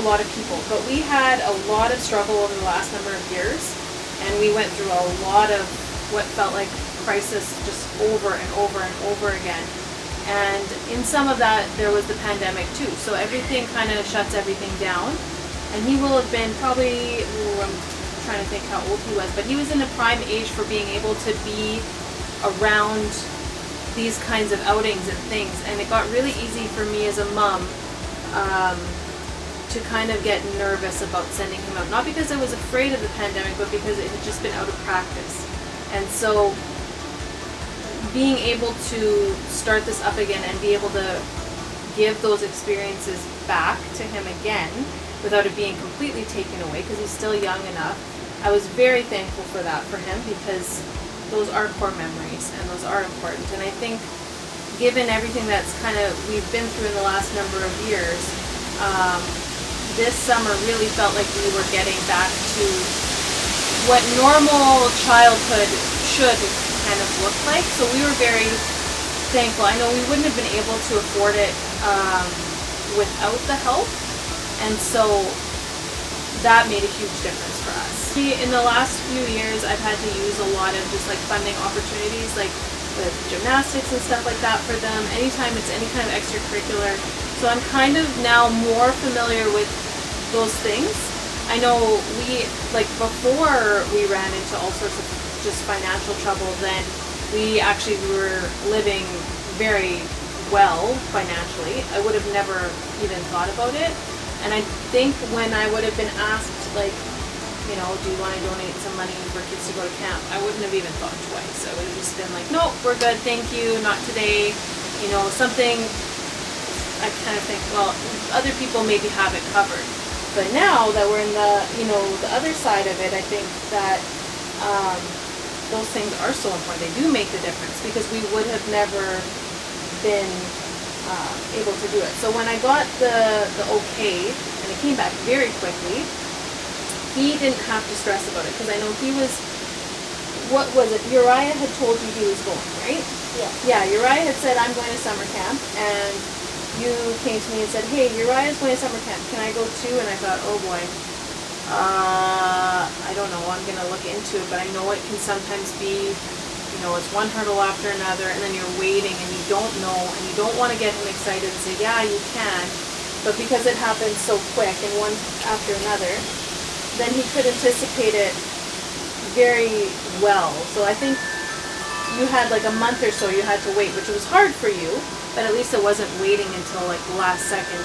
a lot of people, but we had a lot of struggle over the last number of years, and we went through a lot of what felt like crisis just over and over and over again. And in some of that, there was the pandemic too. So everything kind of shuts everything down. And he will have been probably, I'm trying to think how old he was, but he was in the prime age for being able to be around these kinds of outings and things. And it got really easy for me as a mom to kind of get nervous about sending him out. Not because I was afraid of the pandemic, but because it had just been out of practice. And so being able to start this up again and be able to give those experiences back to him again without it being completely taken away, because he's still young enough, I was very thankful for that for him, because those are core memories and those are important. And I think given everything that's kind of we've been through in the last number of years, this summer really felt like we were getting back to what normal childhood should kind of look like. So we were very thankful. I know we wouldn't have been able to afford it without the help, and so that made a huge difference for us. In the last few years, I've had to use a lot of just like funding opportunities, like with gymnastics and stuff like that for them, anytime it's any kind of extracurricular. So I'm kind of now more familiar with those things. I know we, like before we ran into all sorts of just financial trouble, then we were living very well financially. I would have never even thought about it. And I think when I would have been asked, like, you know, do you want to donate some money for kids to go to camp, I wouldn't have even thought twice. I would have just been like, nope, we're good, thank you, not today. You know, something, I kind of think, well, other people maybe have it covered. But now that we're in the, you know, the other side of it, I think that those things are so important. They do make the difference, because we would have never been able to do it. So when I got the okay, and it came back very quickly, he didn't have to stress about it, because I know he was, what was it, Uriah had told you he was going, right? Yeah. Yeah, Uriah had said, I'm going to summer camp, and you came to me and said, hey, Uriah's going to summer camp, can I go too? And I thought, oh boy, I don't know, I'm going to look into it, but I know it can sometimes be, you know, it's one hurdle after another, and then you're waiting and you don't know, and you don't want to get him excited and say, yeah, you can, but because it happens so quick and one after another, then he could anticipate it very well. So I think you had like a month or so you had to wait, which was hard for you, but at least it wasn't waiting until like the last second,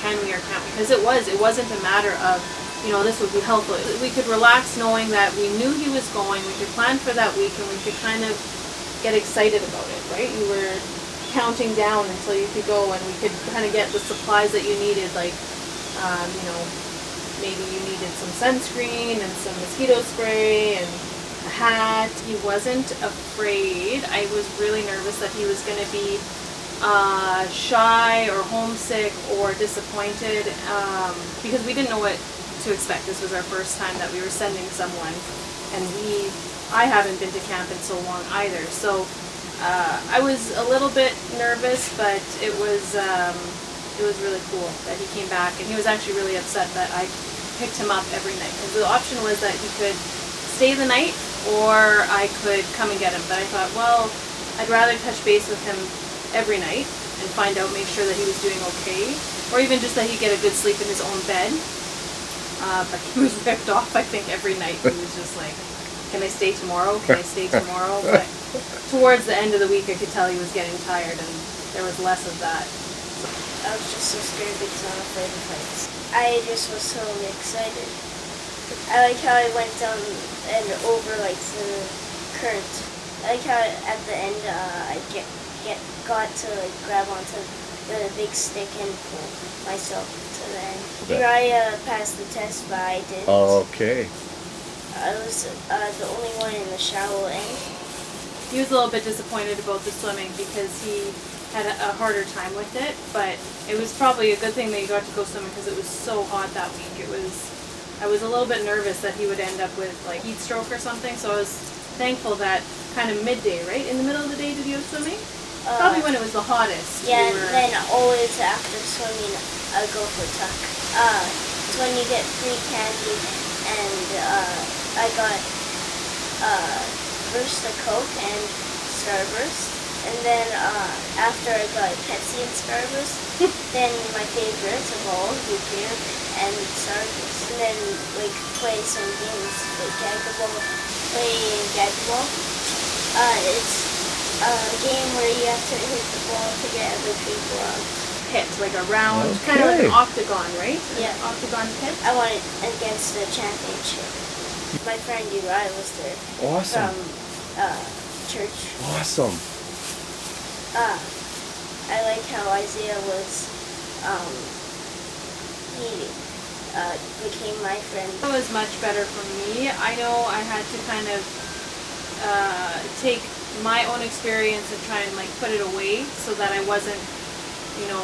can we or can't, because it wasn't a matter of, you know, this would be helpful. We could relax knowing that we knew he was going, we could plan for that week, and we could kind of get excited about it, right? You were counting down until you could go, and we could kind of get the supplies that you needed, like, you know, maybe you needed some sunscreen and some mosquito spray and a hat. He wasn't afraid. I was really nervous that he was going to be shy or homesick or disappointed, because we didn't know what to expect. This was our first time that we were sending someone, and I haven't been to camp in so long either. So I was a little bit nervous, but it was really cool that he came back, and he was actually really upset that I picked him up every night, because the option was that he could stay the night or I could come and get him. But I thought, well, I'd rather touch base with him every night and find out, make sure that he was doing okay, or even just that he'd get a good sleep in his own bed. But he was ripped off, I think, every night. He was just like, can I stay tomorrow? Can I stay tomorrow? But towards the end of the week, I could tell he was getting tired, and there was less of that. I was just so scared because I'm afraid of heights. I just was so excited. I like how I went down and over like the current. I like how at the end I got to like grab onto the big stick and pull myself to the end. Uriah passed the test, but I didn't. Okay. I was the only one in the shallow end. He was a little bit disappointed about the swimming because he had a harder time with it, but it was probably a good thing that you got to go swimming because it was so hot that week. I was a little bit nervous that he would end up with like heat stroke or something, so I was thankful that kind of midday, right? In the middle of the day, did you have swimming? Probably when it was the hottest. Yeah, and then always after swimming, I would go for a tuck. It's when you get free candy, and I got first a Coke and Starburst, and then after I got Pepsi and Starburst, then my favorites of all, root beer and Starburst, and then like play some games like Gagaball. It's a game where you have to hit the ball to get other people out. Pit, like a round, kind of like an Okay. octagon, right? Yeah. An octagon pit. I won it against the championship. My friend Uri was there Awesome. from church. Awesome. I like how Isaiah was, he became my friend. It was much better for me. I know I had to kind of take my own experience and try and like put it away so that I wasn't, you know,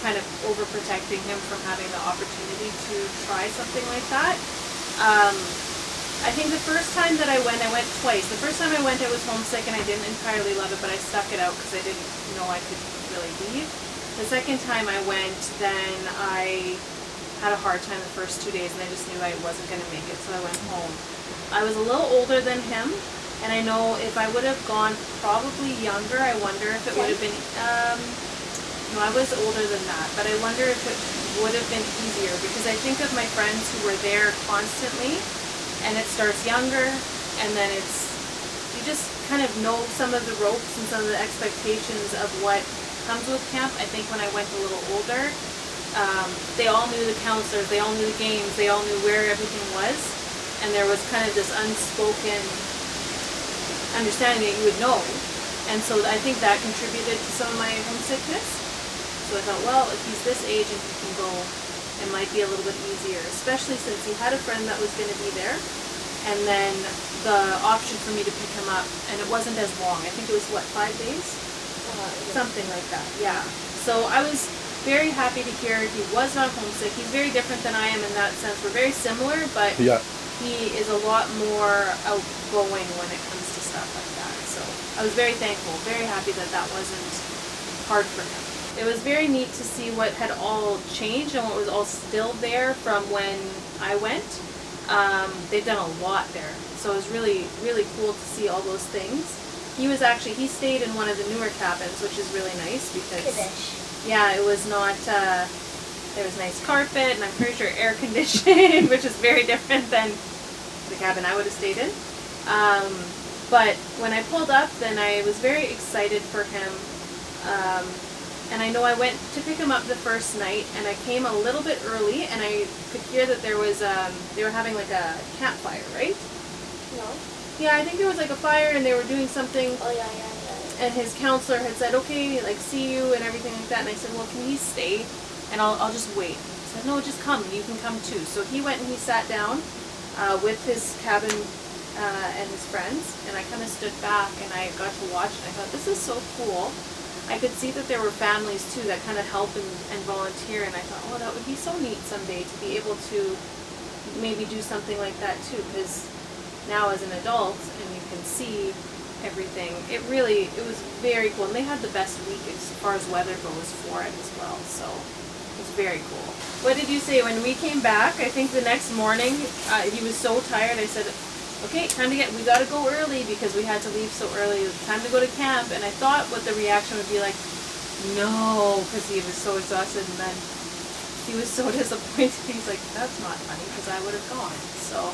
kind of overprotecting him from having the opportunity to try something like that. I think the first time that I went twice. The first time I went, I was homesick and I didn't entirely love it, but I stuck it out because I didn't know I could really leave. The second time I went, then I had a hard time the first 2 days and I just knew I wasn't going to make it, so I went home. I was a little older than him, and I know if I would have gone probably younger, I wonder if it would have been, no, I was older than that, but I wonder if it would have been easier, because I think of my friends who were there constantly, and it starts younger, and then you just kind of know some of the ropes and some of the expectations of what comes with camp. I think when I went a little older, they all knew the counselors, they all knew the games, they all knew where everything was, and there was kind of this unspoken understanding that you would know, and so I think that contributed to some of my homesickness. So I thought, well, if he's this age and he can go, it might be a little bit easier, especially since he had a friend that was going to be there, and then the option for me to pick him up, and it wasn't as long. I think it was, what, 5 days? Something like that, yeah. So I was very happy to hear he was not homesick. He's very different than I am in that sense. We're very similar, but Yeah. he is a lot more outgoing when it comes to stuff like that. So I was very thankful, very happy that that wasn't hard for him. It was very neat to see what had all changed and what was all still there from when I went. They've done a lot there. So it was really, really cool to see all those things. He stayed in one of the newer cabins, which is really nice because, Kadesh. yeah, it was not, there was nice carpet and I'm pretty sure air conditioned, which is very different than the cabin I would have stayed in. But when I pulled up, then I was very excited for him. And I know I went to pick him up the first night, and I came a little bit early, and I could hear that there was, they were having like a campfire, right? No? Yeah, I think there was like a fire, and they were doing something, Oh, yeah. and his counselor had said, okay, like, see you, and everything like that, and I said, well, can he stay? And I'll just wait. He said, no, just come, you can come too. So he went and he sat down with his cabin and his friends, and I kind of stood back, and I got to watch, and I thought, this is so cool. I could see that there were families too that kind of help and volunteer, and I thought, oh, that would be so neat someday to be able to maybe do something like that too, because now as an adult and you can see everything, it was very cool, and they had the best week as far as weather goes for it as well, so it was very cool. What did you say when we came back? I think the next morning he was so tired. I said, okay, we gotta go early because we had to leave so early. It was time to go to camp, and I thought what the reaction would be like, no, because he was so exhausted, and then he was so disappointed. He's like, that's not funny because I would have gone. So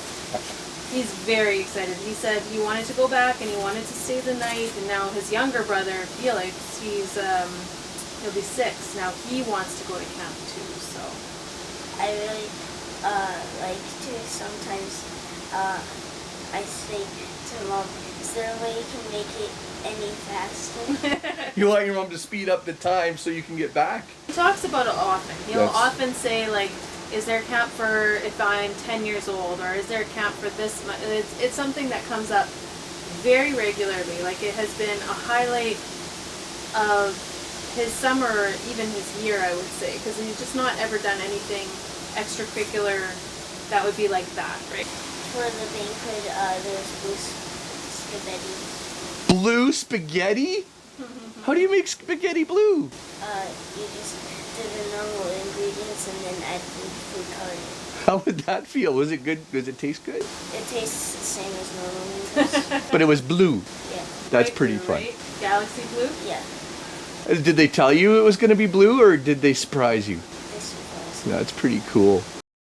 he's very excited. He said he wanted to go back and he wanted to stay the night, and now his younger brother, Felix, he'll be 6. Now he wants to go to camp too, so. I really like to sometimes I say to Mom, is there a way you can make it any faster? You want your mom to speed up the time so you can get back? He talks about it often. He'll That's- often say, like, is there a camp for if I'm 10 years old, or is there a camp for this much? It's something that comes up very regularly. Like, it has been a highlight of his summer, or even his year, I would say, because he's just not ever done anything extracurricular that would be like that, right? For the banquet, there's blue spaghetti. Blue spaghetti? How do you make spaghetti blue? You just to the normal ingredients and then add the food coloring. How would that feel? Was it good? Does it taste good? It tastes the same as normal noodles. But it was blue. Yeah. That's Bright pretty blue, fun. right? Galaxy blue. Yeah. Did they tell you it was going to be blue, or did they surprise you? This was awesome. That's pretty cool.